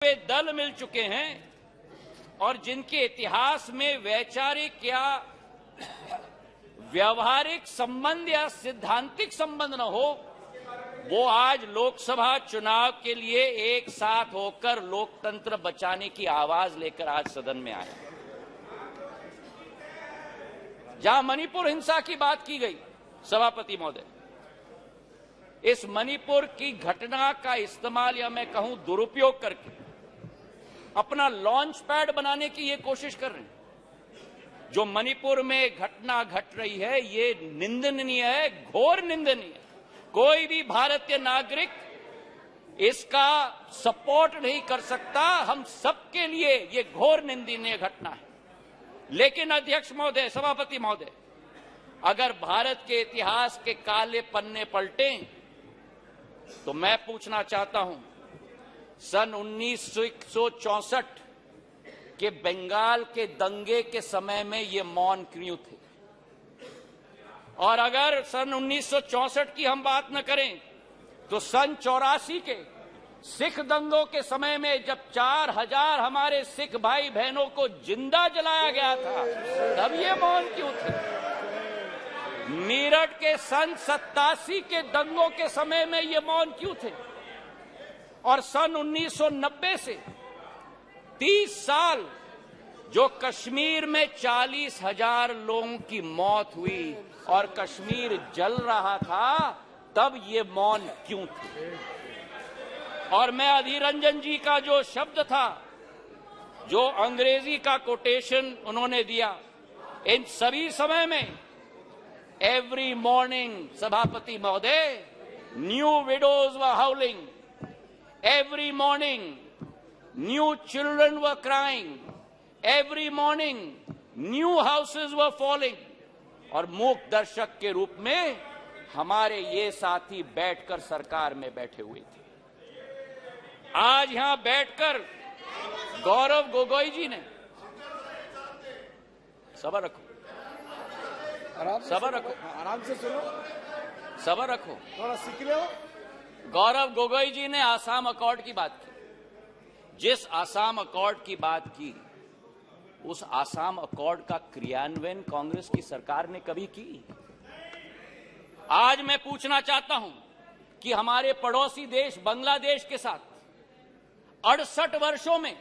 वे दल मिल चुके हैं और जिनके इतिहास में वैचारिक या व्यवहारिक संबंध या सैद्धांतिक संबंध न हो, वो आज लोकसभा चुनाव के लिए एक साथ होकर लोकतंत्र बचाने की आवाज लेकर आज सदन में आए। जहां मणिपुर हिंसा की बात की गई, सभापति महोदय, इस मणिपुर की घटना का इस्तेमाल या मैं कहूं दुरुपयोग करके अपना लॉन्च पैड बनाने की ये कोशिश कर रहे हैं। जो मणिपुर में घटना घट रही है ये निंदनीय है, घोर निंदनीय है। कोई भी भारतीय नागरिक इसका सपोर्ट नहीं कर सकता। हम सबके लिए ये घोर निंदनीय घटना है। लेकिन अध्यक्ष महोदय, सभापति महोदय, अगर भारत के इतिहास के काले पन्ने पलटें तो मैं पूछना चाहता हूं, सन 1964 के बंगाल के दंगे के समय में ये मौन क्यों थे? और अगर सन 1964 की हम बात न करें तो सन 84 के सिख दंगों के समय में जब 4000 हमारे सिख भाई बहनों को जिंदा जलाया गया था, तब ये मौन क्यों थे? मेरठ के सन 87 के दंगों के समय में ये मौन क्यों थे? और सन 1990 से 30 साल जो कश्मीर में 40,000 लोगों की मौत हुई और कश्मीर जल रहा था, तब ये मौन क्यों थे? और मैं अधीर रंजन जी का जो शब्द था, जो अंग्रेजी का कोटेशन उन्होंने दिया, इन सभी समय में एवरी मॉर्निंग, सभापति महोदय, new widows were हाउलिंग, every morning new children were crying, every morning new houses were falling। और मूक दर्शक के रूप में हमारे ये साथी बैठकर सरकार में बैठे हुए थे। आज यहां बैठकर गौरव गोगोई जी ने, सबर रखो, सबर रखो, आराम से सुनो, सबर रखो, थोड़ा सीख लो। गौरव गोगोई जी ने आसाम अकॉर्ड की बात की। जिस आसाम अकॉर्ड की बात की, उस आसाम अकॉर्ड का क्रियान्वयन कांग्रेस की सरकार ने कभी की? आज मैं पूछना चाहता हूं कि हमारे पड़ोसी देश बांग्लादेश के साथ 68 वर्षों में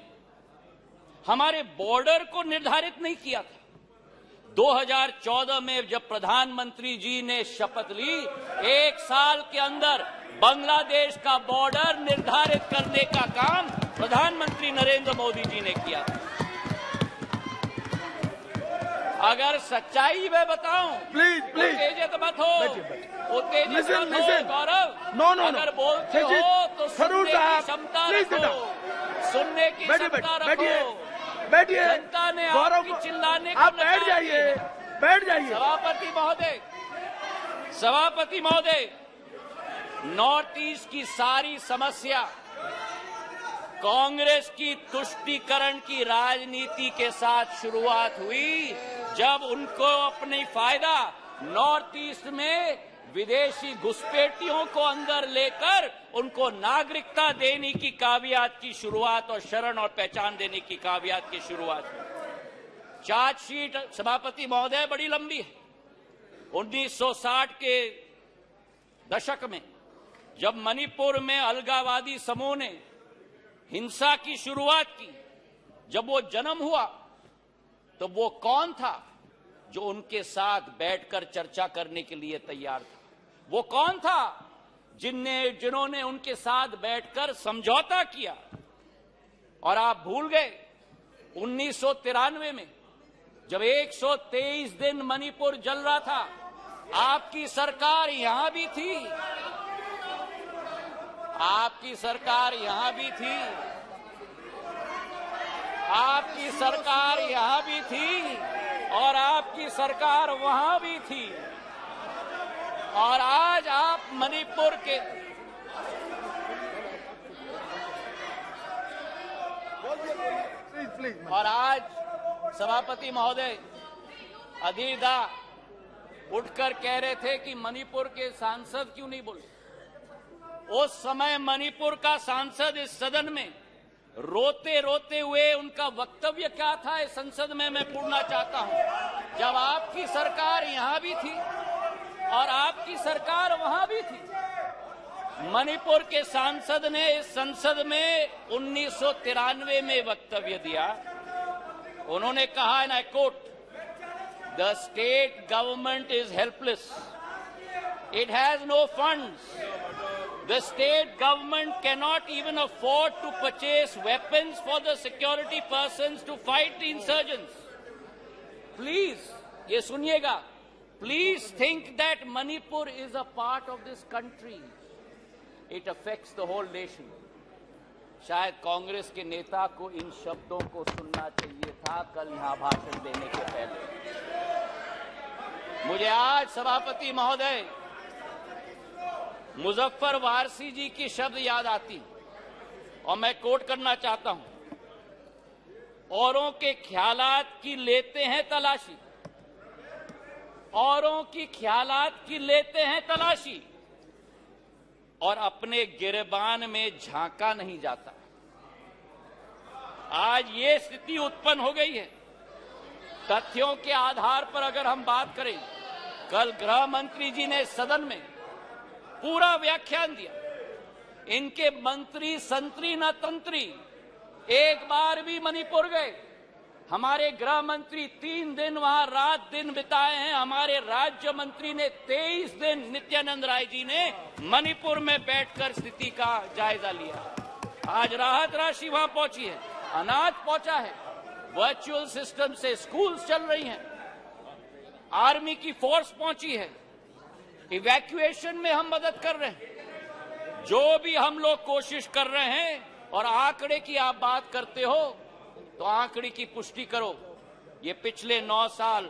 हमारे बॉर्डर को निर्धारित नहीं किया था। 2014 में जब प्रधानमंत्री जी ने शपथ ली, 1 साल के अंदर बांग्लादेश का बॉर्डर निर्धारित करने का काम प्रधानमंत्री नरेंद्र मोदी जी ने किया। अगर सच्चाई में बताऊं, प्लीज उत्तेजित मत हो, उत्तेजित मत हो गौरव। नो, अगर बोलते हो तो सुनने की क्षमता रखो, सुनने की क्षमता रखो। बैठिए, जनता ने आपकी चिल्लाने को आप बैठ जाइए, बैठ जाइए। सभापति महोदय, सभापति महोदय, नॉर्थ ईस्ट की सारी समस्या कांग्रेस की तुष्टीकरण की राजनीति के साथ शुरुआत हुई, जब उनको अपनी फायदा नॉर्थ ईस्ट में विदेशी घुसपैठियों को अंदर लेकर उनको नागरिकता देने की कावियात की शुरुआत और शरण और पहचान देने की कावियात की शुरुआत हुई। चार्जशीट, सभापति महोदय, बड़ी लंबी है। 1960 के दशक में जब मणिपुर में अलगाववादी समूह ने हिंसा की शुरुआत की, जब वो जन्म हुआ, तो वो कौन था जो उनके साथ बैठकर चर्चा करने के लिए तैयार था? वो कौन था जिन्होंने उनके साथ बैठकर समझौता किया? और आप भूल गए 1993 में जब 123 दिन मणिपुर जल रहा था, आपकी सरकार यहां भी थी, आपकी सरकार यहां भी थी, आपकी सरकार यहां भी थी और आपकी सरकार वहां भी थी। और आज आप मणिपुर के और आज सभापति महोदय, अधीरदा उठकर कह रहे थे कि मणिपुर के सांसद क्यों नहीं बोले। उस समय मणिपुर का सांसद इस सदन में रोते रोते हुए उनका वक्तव्य क्या था इस संसद में मैं पूछना चाहता हूं। जब आपकी सरकार यहां भी थी और आपकी सरकार वहां भी थी, मणिपुर के सांसद ने इस संसद में 1993 में वक्तव्य दिया। उन्होंने कहा, and I quote, the state government is helpless, it has no funds, the state government cannot even afford to purchase weapons for the security persons to fight the insurgents. Please, ये सुनिएगा, please think that Manipur is a part of this country. It affects the whole nation. शायद कांग्रेस के नेता को इन शब्दों को सुनना चाहिए था कल यहां भाषण देने के पहले। मुझे आज सभापति महोदय मुजफ्फर वारसी जी की शब्द याद आती और मैं कोट करना चाहता हूं, औरों के ख्यालात की लेते हैं तलाशी, औरों की ख्यालात की लेते हैं तलाशी और अपने गिरबान में झांका नहीं जाता। आज ये स्थिति उत्पन्न हो गई है। तथ्यों के आधार पर अगर हम बात करें, कल गृह मंत्री जी ने सदन में पूरा व्याख्यान दिया। इनके मंत्री संतरी न तंत्री एक बार भी मणिपुर गए। हमारे गृह मंत्री 3 दिन वहां रात दिन बिताए हैं। हमारे राज्य मंत्री ने 23 दिन, नित्यानंद राय जी ने मणिपुर में बैठकर स्थिति का जायजा लिया। आज राहत राशि वहां पहुंची है, अनाज पहुंचा है, वर्चुअल सिस्टम से स्कूल्स चल रही हैं, आर्मी की फोर्स पहुंची है, इवैक्यूएशन में हम मदद कर रहे हैं। जो भी हम लोग कोशिश कर रहे हैं, और आंकड़े की आप बात करते हो तो आंकड़े की पुष्टि करो। ये पिछले 9 साल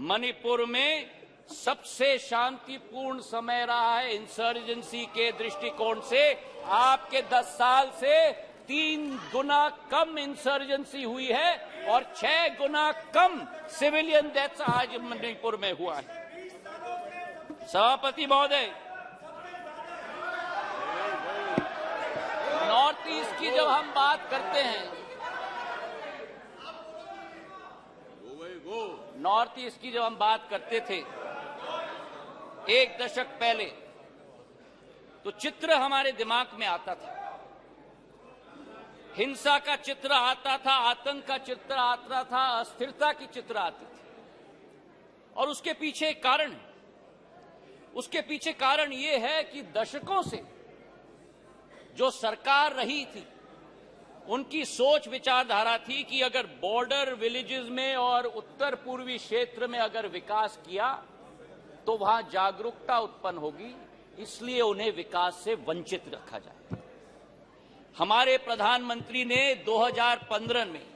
मणिपुर में सबसे शांतिपूर्ण समय रहा है इंसर्जेंसी के दृष्टिकोण से। आपके 10 साल से 3 गुना कम इंसर्जेंसी हुई है और 6 गुना कम सिविलियन डेथ्स आज मणिपुर में हुआ है। सभापति महोदय, नॉर्थ ईस्ट की जब हम बात करते हैं, नॉर्थ ईस्ट की जब हम बात करते थे 1 दशक पहले, तो चित्र हमारे दिमाग में आता था। हिंसा का चित्र आता था, आतंक का चित्र आता था, अस्थिरता की चित्र आती थी। और उसके पीछे एक कारण है। उसके पीछे कारण यह है कि दशकों से जो सरकार रही थी, उनकी सोच विचारधारा थी कि अगर बॉर्डर विलेजेस में और उत्तर पूर्वी क्षेत्र में अगर विकास किया तो वहां जागरूकता उत्पन्न होगी, इसलिए उन्हें विकास से वंचित रखा जाए। हमारे प्रधानमंत्री ने 2015 में,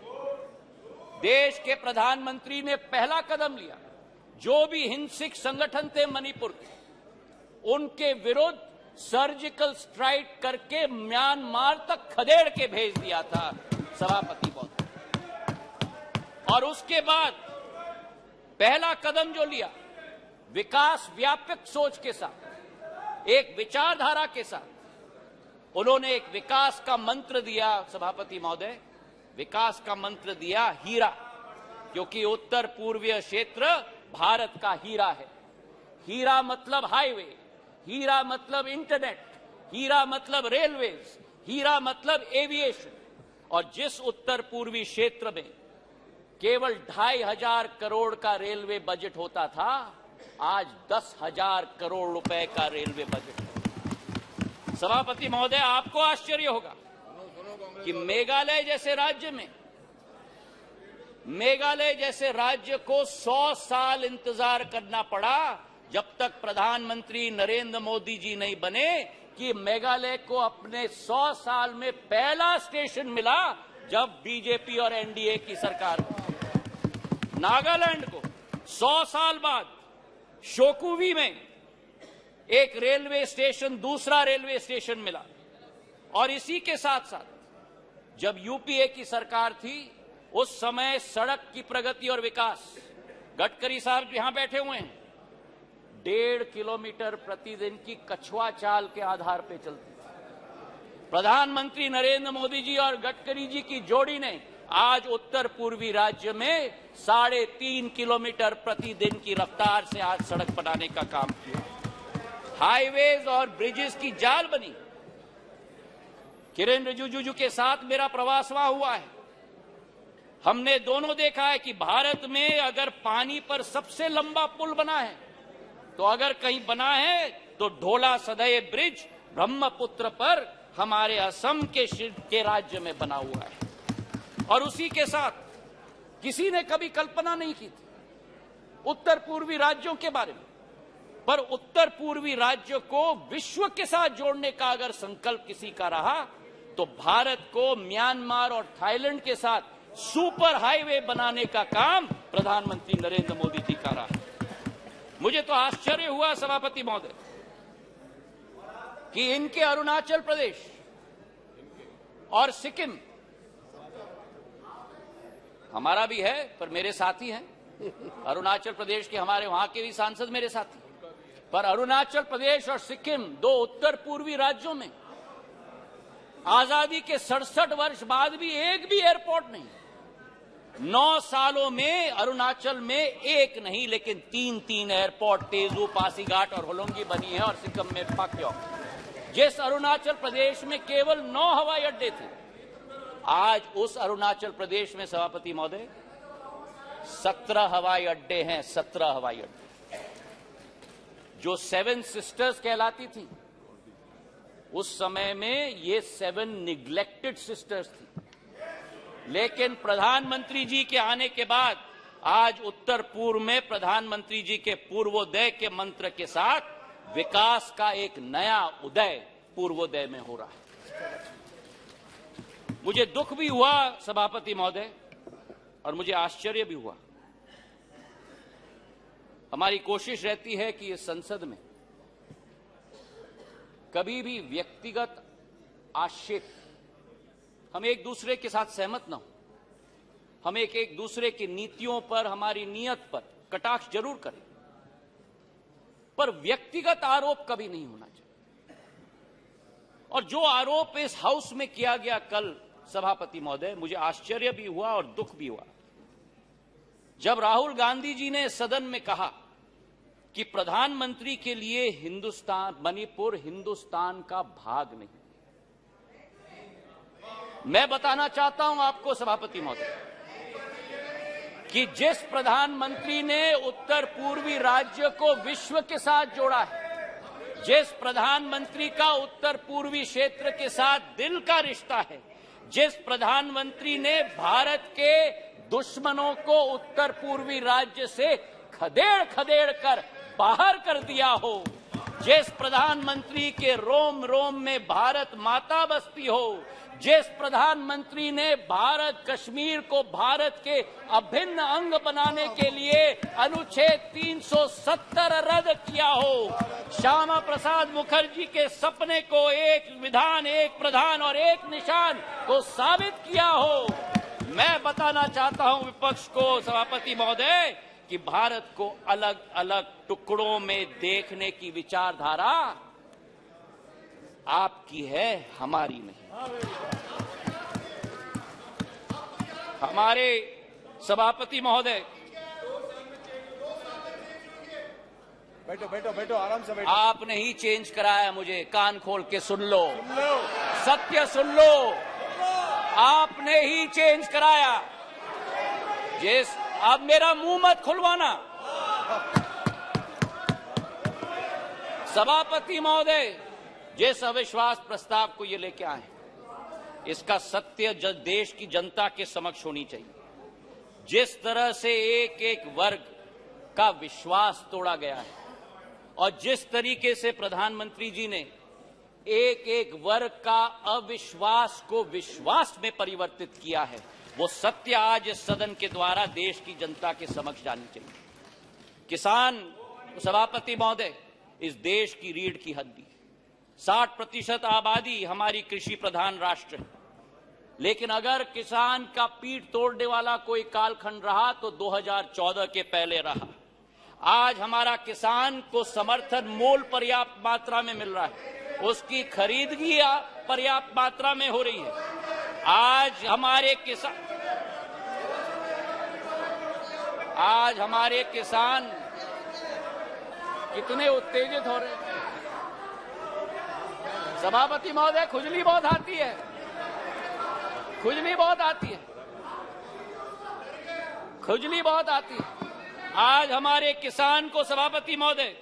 देश के प्रधानमंत्री ने पहला कदम लिया। जो भी हिंसक संगठन थे मणिपुर के, उनके विरुद्ध सर्जिकल स्ट्राइक करके म्यांमार तक खदेड़ के भेज दिया था सभापति महोदय। और उसके बाद पहला कदम जो लिया, विकास व्यापक सोच के साथ, एक विचारधारा के साथ, उन्होंने एक विकास का मंत्र दिया सभापति महोदय, विकास का मंत्र दिया हीरा, क्योंकि उत्तर पूर्वीय क्षेत्र भारत का हीरा है। हीरा मतलब हाईवे, हीरा मतलब इंटरनेट, हीरा मतलब रेलवेज, हीरा मतलब एविएशन। और जिस उत्तर पूर्वी क्षेत्र में केवल 2500 करोड़ का रेलवे बजट होता था, आज 10,000 करोड़ रुपए का रेलवे बजट है। सभापति महोदय, आपको आश्चर्य होगा कि मेघालय जैसे राज्य को 100 साल इंतजार करना पड़ा जब तक प्रधानमंत्री नरेंद्र मोदी जी नहीं बने, कि मेघालय को अपने 100 साल में पहला स्टेशन मिला जब बीजेपी और एनडीए की सरकार थी। नागालैंड को 100 साल बाद शोकुवी में एक रेलवे स्टेशन, दूसरा रेलवे स्टेशन मिला। और इसी के साथ साथ जब यूपीए की सरकार थी, उस समय सड़क की प्रगति और विकास, गडकरी साहब यहां बैठे हुए हैं, 1.5 किलोमीटर प्रतिदिन की कछुआ चाल के आधार पर चलती थी। प्रधानमंत्री नरेंद्र मोदी जी और गडकरी जी की जोड़ी ने आज उत्तर पूर्वी राज्य में 3.5 किलोमीटर प्रतिदिन की रफ्तार से आज सड़क बनाने का काम किया। हाईवेज और ब्रिजेस की जाल बनी। किरेन रिजिजू के साथ मेरा प्रवास वहां हुआ है। हमने दोनों देखा है कि भारत में अगर पानी पर सबसे लंबा पुल बना है तो अगर कहीं बना है तो ढोला सदय ब्रिज ब्रह्मपुत्र पर हमारे असम के राज्य में बना हुआ है। और उसी के साथ किसी ने कभी कल्पना नहीं की थी उत्तर पूर्वी राज्यों के बारे में, पर उत्तर पूर्वी राज्य को विश्व के साथ जोड़ने का अगर संकल्प किसी का रहा तो भारत को म्यांमार और थाईलैंड के साथ सुपर हाईवे बनाने का काम प्रधानमंत्री नरेंद्र मोदी जी का रहा। मुझे तो आश्चर्य हुआ सभापति महोदय कि इनके अरुणाचल प्रदेश और सिक्किम, हमारा भी है पर मेरे साथी हैं, अरुणाचल प्रदेश के हमारे वहां के भी सांसद मेरे साथी, पर अरुणाचल प्रदेश और सिक्किम दो उत्तर पूर्वी राज्यों में आजादी के 67 वर्ष बाद भी एक भी एयरपोर्ट नहीं। 9 सालों में अरुणाचल में एक नहीं लेकिन 3 एयरपोर्ट तेजू, पासीघाट और होलोंगी बनी है और सिक्किम में पाक्योंग। जिस अरुणाचल प्रदेश में केवल 9 हवाई अड्डे थे, आज उस अरुणाचल प्रदेश में सभापति महोदय 17 हवाई अड्डे हैं। 17 हवाई अड्डे जो 7 सिस्टर्स कहलाती थी, उस समय में ये 7 निग्लेक्टेड सिस्टर्स थी। लेकिन प्रधानमंत्री जी के आने के बाद आज उत्तर पूर्व में प्रधानमंत्री जी के पूर्वोदय के मंत्र के साथ विकास का एक नया उदय पूर्वोदय में हो रहा है। मुझे दुख भी हुआ सभापति महोदय और मुझे आश्चर्य भी हुआ। हमारी कोशिश रहती है कि इस संसद में कभी भी व्यक्तिगत आक्षेप, हम एक दूसरे के साथ सहमत न हो, हम एक दूसरे की नीतियों पर, हमारी नीयत पर कटाक्ष जरूर करें, पर व्यक्तिगत आरोप कभी नहीं होना चाहिए। और जो आरोप इस हाउस में किया गया कल सभापति महोदय, मुझे आश्चर्य भी हुआ और दुख भी हुआ जब राहुल गांधी जी ने सदन में कहा कि प्रधानमंत्री के लिए मणिपुर हिंदुस्तान का भाग नहीं। मैं बताना चाहता हूं आपको सभापति महोदय कि जिस प्रधानमंत्री ने उत्तर पूर्वी राज्य को विश्व के साथ जोड़ा है, जिस प्रधानमंत्री का उत्तर पूर्वी क्षेत्र के साथ दिल का रिश्ता है, जिस प्रधानमंत्री ने भारत के दुश्मनों को उत्तर पूर्वी राज्य से खदेड़ कर बाहर कर दिया हो, जिस प्रधानमंत्री के रोम रोम में भारत माता बसती हो, जिस प्रधानमंत्री ने भारत कश्मीर को भारत के अभिन्न अंग बनाने के लिए अनुच्छेद 370 रद्द किया हो, श्यामा प्रसाद मुखर्जी के सपने को एक विधान, एक प्रधान और एक निशान को साबित किया हो। मैं बताना चाहता हूं विपक्ष को सभापति महोदय कि भारत को अलग अलग टुकड़ों में देखने की विचारधारा आपकी है, हमारी नहीं। हमारे सभापति महोदय, बैठो बैठो बैठो, आराम से बैठो। आपने ही चेंज कराया, मुझे कान खोल के सुन लो, सत्य सुन लो, आपने ही चेंज कराया। अब मेरा मुंह मत खुलवाना सभापति महोदय। जिस अविश्वास प्रस्ताव को ये लेके आए, इसका सत्य देश की जनता के समक्ष होनी चाहिए। जिस तरह से एक एक वर्ग का विश्वास तोड़ा गया है और जिस तरीके से प्रधानमंत्री जी ने एक एक वर्ग का अविश्वास को विश्वास में परिवर्तित किया है, वो सत्य आज इस सदन के द्वारा देश की जनता के समक्ष जानी चाहिए। किसान सभापति महोदय इस देश की रीढ़ की हड्डी, 60% आबादी हमारी कृषि प्रधान राष्ट्र है, लेकिन अगर किसान का पीठ तोड़ने वाला कोई कालखंड रहा तो 2014 के पहले रहा। आज हमारा किसान को समर्थन मूल्य पर्याप्त मात्रा में मिल रहा है, उसकी खरीदगी पर्याप्त मात्रा में हो रही है। आज हमारे किसान कितने उत्तेजित हो रहे हैं। सभापति महोदय, खुजली बहुत आती है, खुजली बहुत आती है, खुजली बहुत आती है। आज हमारे किसान को सभापति महोदय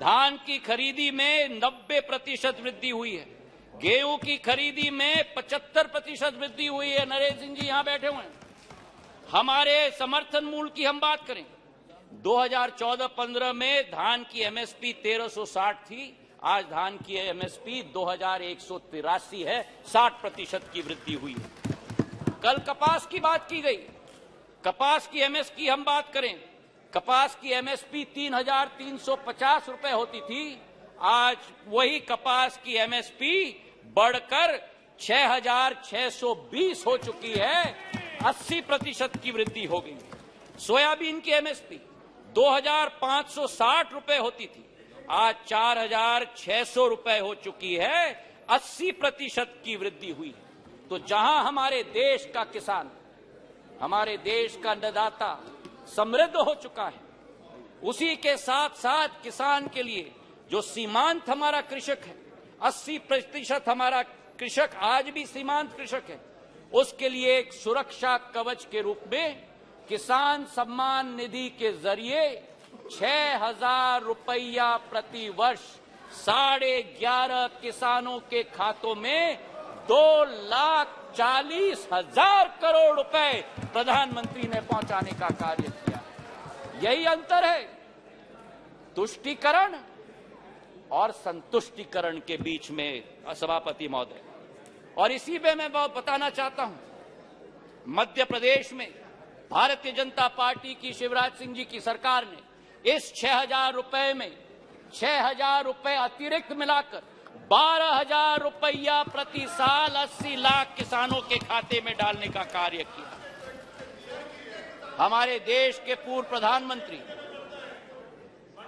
धान की खरीदी में 90% वृद्धि हुई है, गेहूं की खरीदी में 75% वृद्धि हुई है। नरेंद्र सिंह जी यहां बैठे हुए हैं। हमारे समर्थन मूल्य की हम बात करें, 2014-15 में धान की एमएसपी 1360 थी, आज धान की एमएसपी 2183 है, 60% की वृद्धि हुई है। कल कपास की बात की गई, कपास की एमएसपी हम बात करें, कपास की एमएसपी 3350 रुपए होती थी, आज वही कपास की एमएसपी बढ़कर 6620 हो चुकी है, 80% की वृद्धि हो गई। सोयाबीन की एमएसपी 2560 रुपए होती थी, आज 4600 रुपए हो चुकी है, 80% की वृद्धि हुई। तो जहां हमारे देश का किसान, हमारे देश का अन्नदाता समृद्ध हो चुका है, उसी के साथ साथ किसान के लिए जो सीमांत हमारा कृषक है, 80% हमारा कृषक आज भी सीमांत कृषक है, उसके लिए एक सुरक्षा कवच के रूप में किसान सम्मान निधि के जरिए 6000 रुपया प्रति वर्ष 11.5 किसानों के खातों में 2,40,000 करोड़ रुपए प्रधानमंत्री ने पहुंचाने का कार्य किया। यही अंतर है तुष्टीकरण और संतुष्टीकरण के बीच में, सभापति महोदय। और इसी पे मैं बताना चाहता हूं, मध्य प्रदेश में भारतीय जनता पार्टी की शिवराज सिंह जी की सरकार ने इस 6000 रुपए में 6000 रुपए अतिरिक्त मिलाकर 12,000 रुपया प्रति साल 80 लाख किसानों के खाते में डालने का कार्य किया। हमारे देश के पूर्व प्रधानमंत्री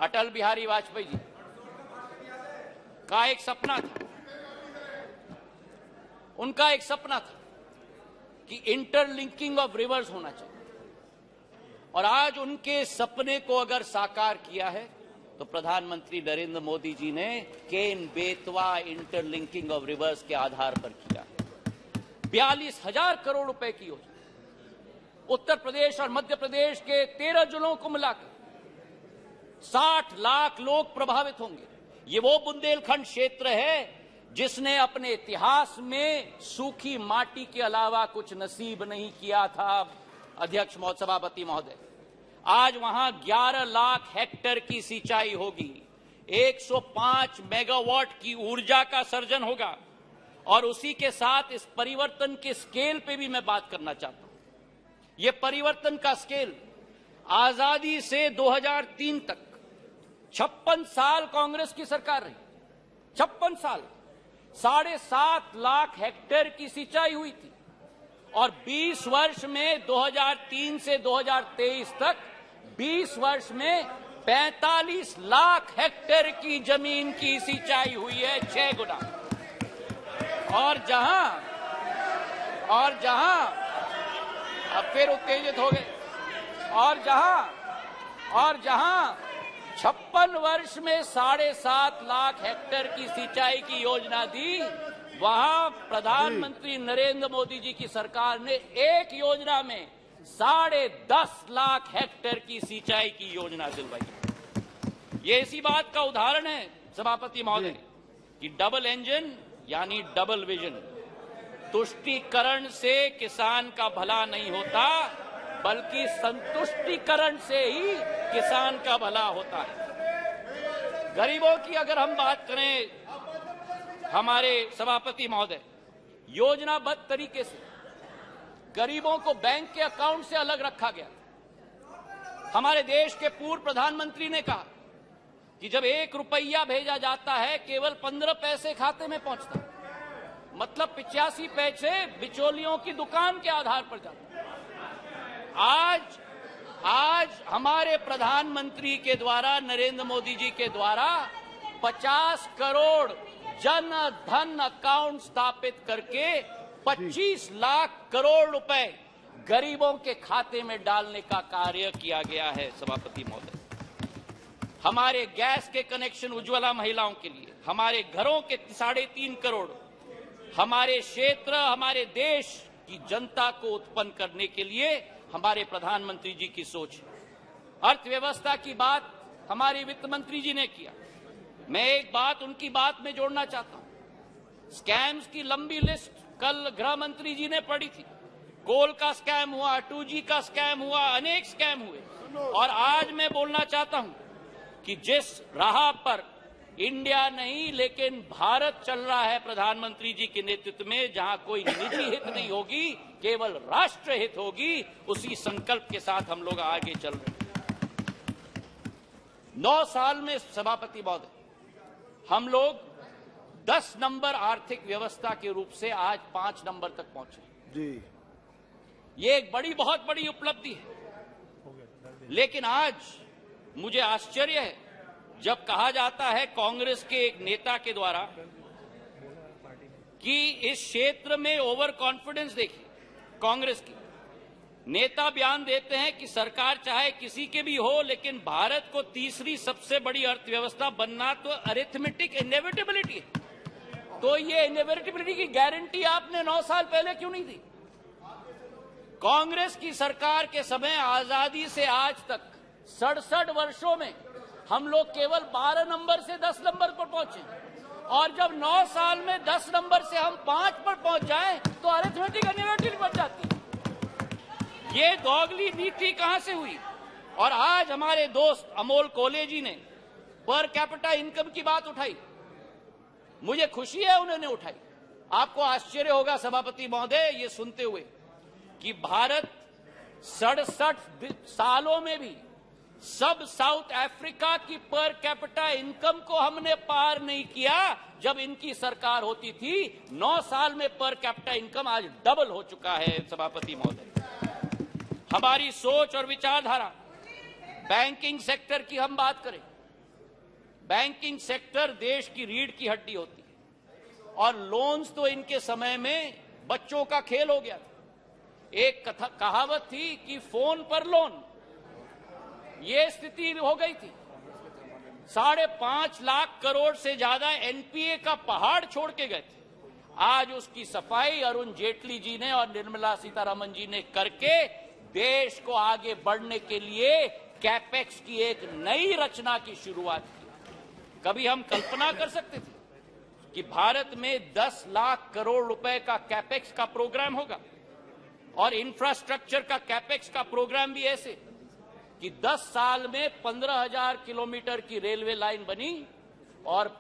अटल बिहारी वाजपेयी जी का एक सपना था, उनका एक सपना था कि इंटरलिंकिंग ऑफ रिवर्स होना चाहिए, और आज उनके सपने को अगर साकार किया है तो प्रधानमंत्री नरेंद्र मोदी जी ने Ken Betwa interlinking of reverse के आधार पर किया। 42,000 करोड़ रुपए की योजना उत्तर प्रदेश और मध्य प्रदेश के 13 जिलों को मिलाकर 60 लाख लोग प्रभावित होंगे। ये वो बुंदेलखंड क्षेत्र है जिसने अपने इतिहास में सूखी माटी के अलावा कुछ नसीब नहीं किया था। अध्यक्ष सभापति महोदय, आज वहां 11 लाख हेक्टेयर की सिंचाई होगी, 105 मेगावाट की ऊर्जा का सर्जन होगा, और उसी के साथ इस परिवर्तन के स्केल पे भी मैं बात करना चाहता हूं। ये परिवर्तन का स्केल आजादी से 2003 तक 56 साल कांग्रेस की सरकार रही, 56 साल 7.5 लाख हेक्टेयर की सिंचाई हुई थी, और 20 वर्ष में 2003 से 2023 तक 20 वर्ष में 45 लाख हेक्टेयर की जमीन की सिंचाई हुई है, 6 गुना। और जहां अब फिर उत्तेजित हो गए, और जहां 56 वर्ष में 7.5 लाख हेक्टेयर की सिंचाई की योजना दी, वहां प्रधानमंत्री नरेंद्र मोदी जी की सरकार ने एक योजना में 10.5 लाख हेक्टेयर की सिंचाई की योजना दिलवाई। ये इसी बात का उदाहरण है सभापति महोदय कि डबल इंजन यानी डबल विजन। तुष्टीकरण से किसान का भला नहीं होता, बल्कि संतुष्टीकरण से ही किसान का भला होता है। गरीबों की अगर हम बात करें, हमारे सभापति महोदय, योजनाबद्ध तरीके से गरीबों को बैंक के अकाउंट से अलग रखा गया। हमारे देश के पूर्व प्रधानमंत्री ने कहा कि जब 1 रुपया भेजा जाता है केवल 15 पैसे खाते में पहुंचता, मतलब 85 पैसे बिचौलियों की दुकान के आधार पर जाता। आज हमारे प्रधानमंत्री के द्वारा, नरेंद्र मोदी जी के द्वारा 50 करोड़ जन धन अकाउंट स्थापित करके 25 लाख करोड़ रुपए गरीबों के खाते में डालने का कार्य किया गया है। सभापति महोदय, हमारे गैस के कनेक्शन उज्ज्वला महिलाओं के लिए, हमारे घरों के 3.5 करोड़, हमारे क्षेत्र, हमारे देश की जनता को उत्पन्न करने के लिए हमारे प्रधानमंत्री जी की सोच है। अर्थव्यवस्था की बात हमारे वित्त मंत्री जी ने किया। मैं एक बात उनकी बात में जोड़ना चाहता हूं। स्कैम्स की लंबी लिस्ट कल गृह मंत्री जी ने पढ़ी थी। कोल का स्कैम हुआ, 2G का स्कैम हुआ, अनेक स्कैम हुए। और आज मैं बोलना चाहता हूं कि जिस राह पर इंडिया नहीं लेकिन भारत चल रहा है प्रधानमंत्री जी के नेतृत्व में, जहां कोई निजी हित नहीं होगी, केवल राष्ट्र हित होगी, उसी संकल्प के साथ हम लोग आगे चल रहे हैं। 9 साल में सभापति महोदय हम लोग 10 नंबर आर्थिक व्यवस्था के रूप से आज 5 नंबर तक पहुंचे जी। ये एक बहुत बड़ी उपलब्धि है। लेकिन आज मुझे आश्चर्य है जब कहा जाता है कांग्रेस के एक नेता के द्वारा कि इस क्षेत्र में ओवर कॉन्फिडेंस देखिए। कांग्रेस की नेता बयान देते हैं कि सरकार चाहे किसी के भी हो, लेकिन भारत को तीसरी सबसे बड़ी अर्थव्यवस्था बनना तो अरिथमेटिक इनएविटेबिलिटी है। तो ये इनएविटेबिलिटी की गारंटी आपने 9 साल पहले क्यों नहीं दी? कांग्रेस की सरकार के समय आजादी से आज तक 67 वर्षों में हम लोग केवल 12 नंबर से 10 नंबर पर पहुंचे, और जब 9 साल में 10 नंबर से हम 5 पर पहुंच जाएं तो अरिथमेटिक इनएविटेबिलिटी बन जाती है। ये दोगली नीति कहां से हुई? और आज हमारे दोस्त अमोल कोले जी ने पर कैपिटा इनकम की बात उठाई। मुझे खुशी है उन्होंने उठाई। आपको आश्चर्य होगा सभापति महोदय ये सुनते हुए कि भारत 67 सालों में भी सब साउथ अफ्रीका की पर कैपिटा इनकम को हमने पार नहीं किया। जब इनकी सरकार होती थी 9 साल में पर कैपिटा इनकम आज डबल हो चुका है। सभापति महोदय, हमारी सोच और विचारधारा, बैंकिंग सेक्टर की हम बात करें, बैंकिंग सेक्टर देश की रीढ़ की हड्डी होती है और लोन्स तो इनके समय में बच्चों का खेल हो गया था। एक कहावत थी कि फोन पर लोन, ये स्थिति हो गई थी। 5.5 लाख करोड़ से ज्यादा एनपीए का पहाड़ छोड़ के गए थे। आज उसकी सफाई अरुण जेटली जी ने और निर्मला सीतारमण जी ने करके देश को आगे बढ़ने के लिए कैपेक्स की एक नई रचना की शुरुआत की। कभी हम कल्पना कर सकते थे कि भारत में 10 लाख करोड़ रुपए का कैपेक्स का प्रोग्राम होगा? और इंफ्रास्ट्रक्चर का कैपेक्स का प्रोग्राम भी ऐसे कि 10 साल में 15,000 किलोमीटर की रेलवे लाइन बनी और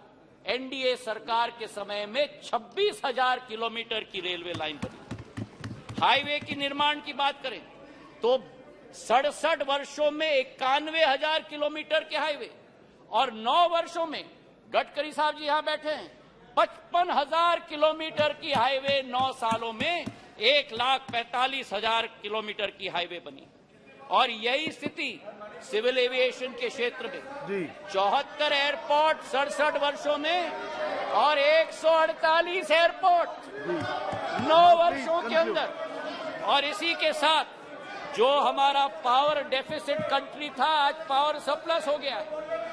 एनडीए सरकार के समय में 26,000 किलोमीटर की रेलवे लाइन बनी। हाईवे की निर्माण की बात करें तो 67 वर्षों में 91,000 किलोमीटर के हाईवे, और 9 वर्षों में गडकरी साहब जी यहां बैठे हैं 55,000 किलोमीटर की हाईवे 9 सालों में 1,45,000 किलोमीटर की हाईवे बनी। और यही स्थिति सिविल एविएशन के क्षेत्र में 74 एयरपोर्ट 67 वर्षों में और 148 एयरपोर्ट 9 वर्षों के अंदर। और इसी के साथ जो हमारा पावर डेफिसिट कंट्री था आज पावर सरप्लस हो गया।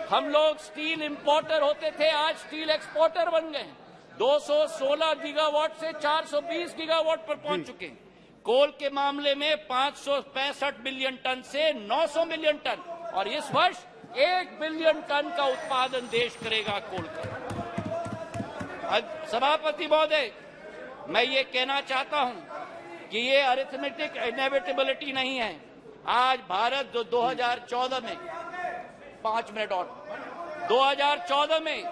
हम लोग स्टील इंपोर्टर होते थे, आज स्टील एक्सपोर्टर बन गए। 216 गीगावाट से 420 गीगावाट पर पहुंच चुके हैं। कोल के मामले में 565 बिलियन टन से 900 मिलियन टन, और इस वर्ष 1 बिलियन टन का उत्पादन देश करेगा कोल का। सभापति महोदय, मैं ये कहना चाहता हूं कि ये अरिथमेटिक इनएविटेबिलिटी नहीं है। आज भारत जो 2014 में 5 मिनट और 2014 में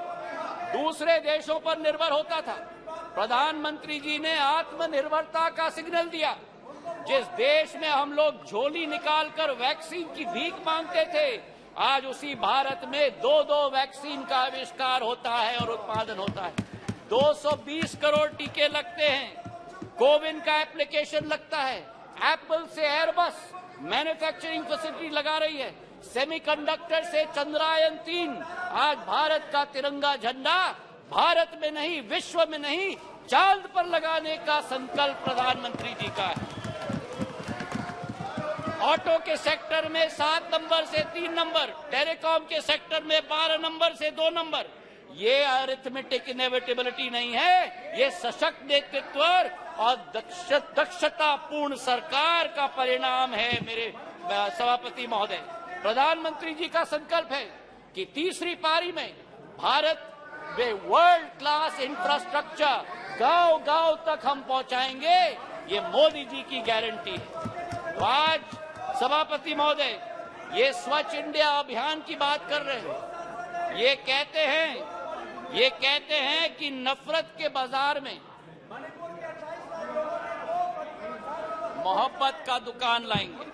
दूसरे देशों पर निर्भर होता था, प्रधानमंत्री जी ने आत्मनिर्भरता का सिग्नल दिया। जिस देश में हम लोग झोली निकालकर वैक्सीन की भीख मांगते थे, आज उसी भारत में 2 वैक्सीन का आविष्कार होता है और उत्पादन होता है। 220 करोड़ टीके लगते हैं, कोविन का एप्लीकेशन लगता है, एप्पल से एयरबस मैन्युफैक्चरिंग फैसिलिटी लगा रही है, सेमीकंडक्टर से चंद्रयान 3। आज भारत का तिरंगा झंडा भारत में नहीं, विश्व में नहीं, चांद पर लगाने का संकल्प प्रधानमंत्री जी का है। ऑटो के सेक्टर में 7 नंबर से 3 नंबर, टेलीकॉम के सेक्टर में 12 नंबर से 2 नंबर। ये अरिथमेटिक इनएविटेबिलिटी नहीं है, ये सशक्त नेतृत्व और दक्षतापूर्ण सरकार का परिणाम है। मेरे सभापति महोदय, प्रधानमंत्री जी का संकल्प है कि तीसरी पारी में भारत में वर्ल्ड क्लास इंफ्रास्ट्रक्चर गांव-गांव तक हम पहुंचाएंगे। ये मोदी जी की गारंटी है। तो आज सभापति महोदय, ये स्वच्छ इंडिया अभियान की बात कर रहे हैं। ये कहते हैं कि नफरत के बाजार में मोहब्बत का दुकान लाएंगे।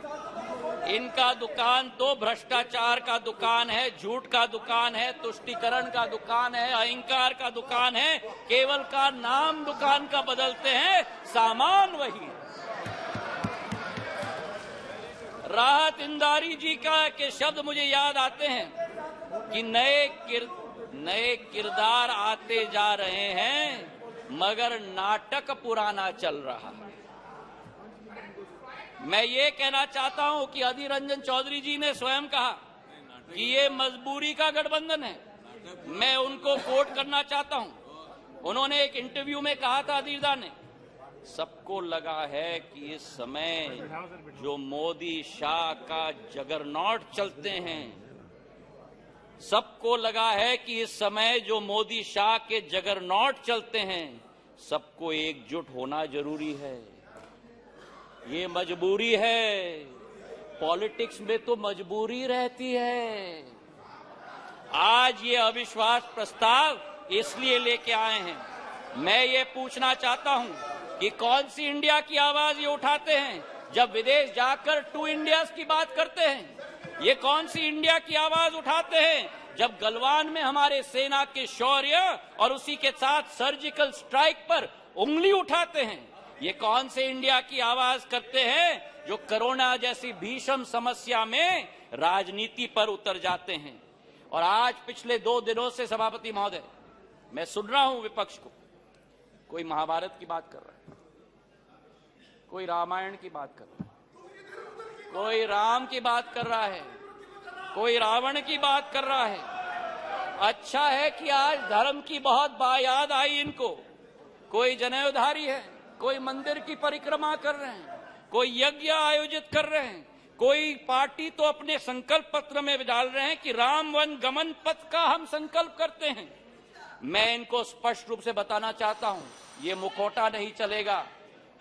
इनका दुकान तो भ्रष्टाचार का दुकान है, झूठ का दुकान है, तुष्टीकरण का दुकान है, अहंकार का दुकान है। केवल का नाम दुकान का बदलते हैं, सामान वही है। राहत इंदारी जी के शब्द मुझे याद आते हैं कि नए किरदार आते जा रहे हैं, मगर नाटक पुराना चल रहा है। मैं ये कहना चाहता हूं कि अधीर रंजन चौधरी जी ने स्वयं कहा कि ये मजबूरी का गठबंधन है। मैं उनको कोट करना चाहता हूं। उन्होंने एक इंटरव्यू में कहा था, अधीरदा ने, सबको लगा है कि इस समय जो मोदी शाह का जगरनॉट चलते हैं, सबको लगा है कि इस समय जो मोदी शाह के जगरनॉट चलते हैं, सबको एकजुट होना जरूरी है। ये मजबूरी है। पॉलिटिक्स में तो मजबूरी रहती है। आज ये अविश्वास प्रस्ताव इसलिए लेके आए हैं। मैं ये पूछना चाहता हूं कि कौन सी इंडिया की आवाज ये उठाते हैं जब विदेश जाकर 2 इंडियाज की बात करते हैं? ये कौन सी इंडिया की आवाज उठाते हैं जब गलवान में हमारे सेना के शौर्य और उसी के साथ सर्जिकल स्ट्राइक पर उंगली उठाते हैं? ये कौन से इंडिया की आवाज करते हैं जो कोरोना जैसी भीषण समस्या में राजनीति पर उतर जाते हैं? और आज पिछले 2 दिनों से सभापति महोदय, मैं सुन रहा हूं विपक्ष को, कोई महाभारत की बात कर रहा है, कोई रामायण की बात कर रहा है, कोई राम की बात कर रहा है, कोई रावण की बात कर रहा है। अच्छा है कि आज धर्म की बहुत याद आई इनको। कोई जनेऊधारी है, कोई मंदिर की परिक्रमा कर रहे हैं, कोई यज्ञ आयोजित कर रहे हैं, कोई पार्टी तो अपने संकल्प पत्र में डाल रहे हैं कि राम वन गमन पथ का हम संकल्प करते हैं। मैं इनको स्पष्ट रूप से बताना चाहता हूं, ये मुखौटा नहीं चलेगा।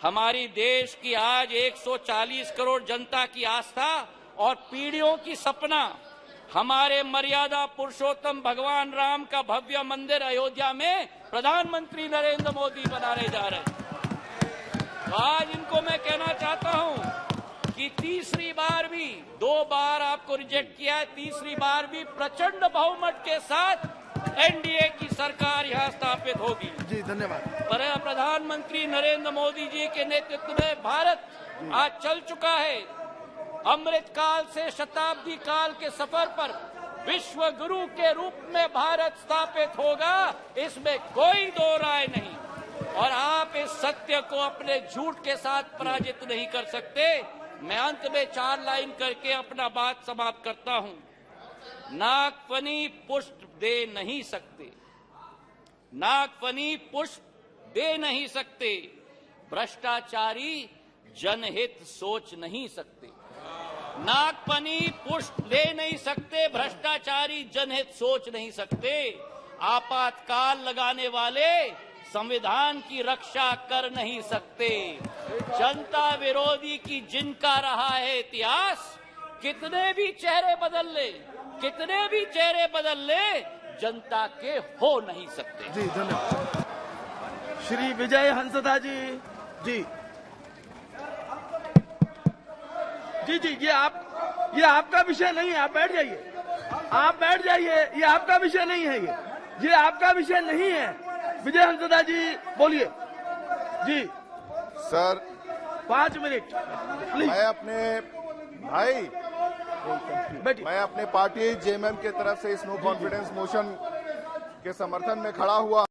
हमारी देश की आज 140 करोड़ जनता की आस्था और पीढ़ियों की सपना हमारे मर्यादा पुरुषोत्तम भगवान राम का भव्य मंदिर अयोध्या में प्रधानमंत्री नरेंद्र मोदी बनाने जा रहे हैं। तो आज इनको मैं कहना चाहता हूं कि तीसरी बार भी, 2 बार आपको रिजेक्ट किया है, तीसरी बार भी प्रचंड बहुमत के साथ एनडीए की सरकार यहां स्थापित होगी। जी धन्यवाद। प्रधानमंत्री नरेंद्र मोदी जी के नेतृत्व में भारत आज चल चुका है अमृत काल से शताब्दी काल के सफर पर। विश्व गुरु के रूप में भारत स्थापित होगा, इसमें कोई 2 राय नहीं। और आप इस सत्य को अपने झूठ के साथ पराजित नहीं कर सकते। मैं अंत में 4 लाइन करके अपना बात समाप्त करता हूं। नागफनी पुष्प दे नहीं सकते, नागफनी पुष्प दे नहीं सकते, भ्रष्टाचारी जनहित सोच नहीं सकते। नागफनी पुष्प दे नहीं सकते, भ्रष्टाचारी जनहित सोच नहीं सकते। आपातकाल लगाने वाले संविधान की रक्षा कर नहीं सकते। जनता विरोधी की जिनका रहा है इतिहास, कितने भी चेहरे बदल ले, जनता के हो नहीं सकते। जी धन्यवाद। श्री विजय हंसदा जी। जी जी जी, ये आपका विषय नहीं है, आप बैठ जाइए, आप बैठ जाइए। ये आपका विषय नहीं है, ये आपका विषय नहीं है। विजय हंसदा जी बोलिए। जी सर 5 मिनट प्लीज। मैं अपने पार्टी जेएमएम की तरफ से इस नो कॉन्फिडेंस मोशन के समर्थन में खड़ा हुआ।